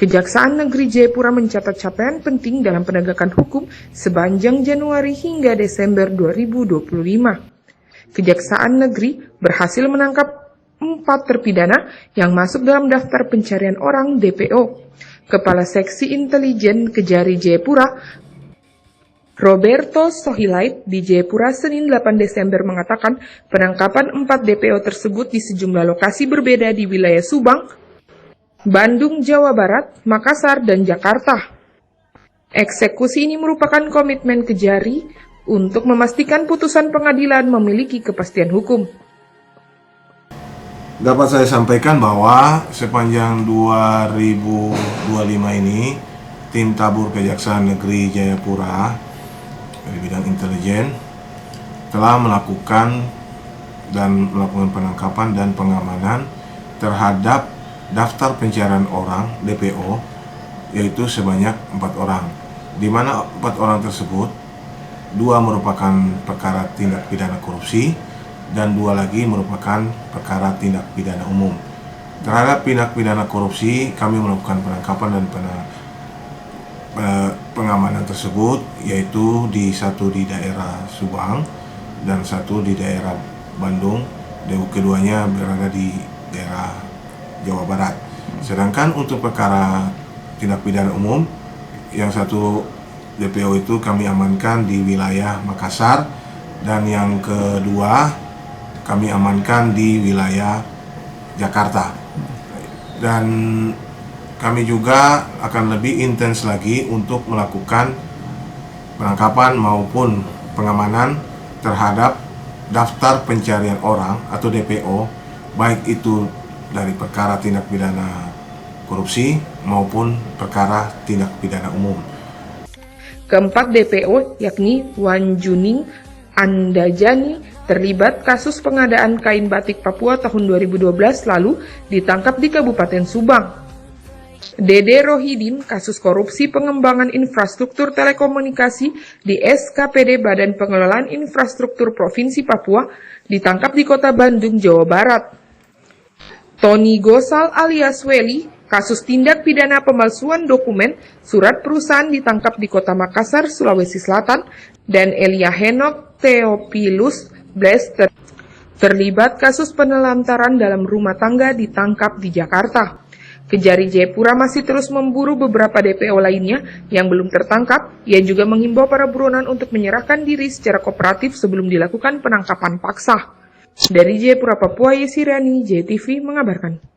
Kejaksaan Negeri Jayapura mencatat capaian penting dalam penegakan hukum sepanjang Januari hingga Desember 2025. Kejaksaan Negeri berhasil menangkap 4 terpidana yang masuk dalam daftar pencarian orang DPO. Kepala Seksi Intelijen Kejari Jayapura, Roberto Sohilait, di Jayapura Senin 8 Desember mengatakan penangkapan 4 DPO tersebut di sejumlah lokasi berbeda di wilayah Subang, Bandung, Jawa Barat, Makassar, dan Jakarta. Eksekusi ini merupakan komitmen Kejari untuk memastikan putusan pengadilan memiliki kepastian hukum. Dapat saya sampaikan bahwa sepanjang 2025 ini, tim tabur Kejaksaan Negeri Jayapura dari bidang intelijen telah melakukan penangkapan dan pengamanan terhadap daftar pencarian orang DPO, yaitu sebanyak 4 orang, di mana 4 orang tersebut 2 merupakan perkara tindak pidana korupsi dan 2 lagi merupakan perkara tindak pidana umum. Terhadap tindak pidana korupsi kami melakukan penangkapan dan pengamanan tersebut, yaitu satu di daerah Subang dan satu di daerah Bandung, keduanya berada di daerah Jawa Barat. Sedangkan untuk perkara tindak pidana umum, yang satu DPO itu kami amankan di wilayah Makassar, dan yang kedua kami amankan di wilayah Jakarta. Dan kami juga akan lebih intens lagi untuk melakukan penangkapan maupun pengamanan terhadap daftar pencarian orang atau DPO, baik itu dari perkara tindak pidana korupsi maupun perkara tindak pidana umum. Keempat DPO, yakni Wan Juning Andajani, terlibat kasus pengadaan kain batik Papua tahun 2012 lalu, ditangkap di Kabupaten Subang. Dede Rohidin, kasus korupsi pengembangan infrastruktur telekomunikasi di SKPD Badan Pengelolaan Infrastruktur Provinsi Papua, ditangkap di Kota Bandung, Jawa Barat. Tony Gosal alias Weli, kasus tindak pidana pemalsuan dokumen surat perusahaan, ditangkap di Kota Makassar, Sulawesi Selatan, dan Elia Henok Theophilus Blaster, terlibat kasus penelantaran dalam rumah tangga, ditangkap di Jakarta. Kejari Jayapura masih terus memburu beberapa DPO lainnya yang belum tertangkap. Ia juga menghimbau para buronan untuk menyerahkan diri secara kooperatif sebelum dilakukan penangkapan paksa. Dari Jayapura, Papua, Yesiriani, JTV mengabarkan.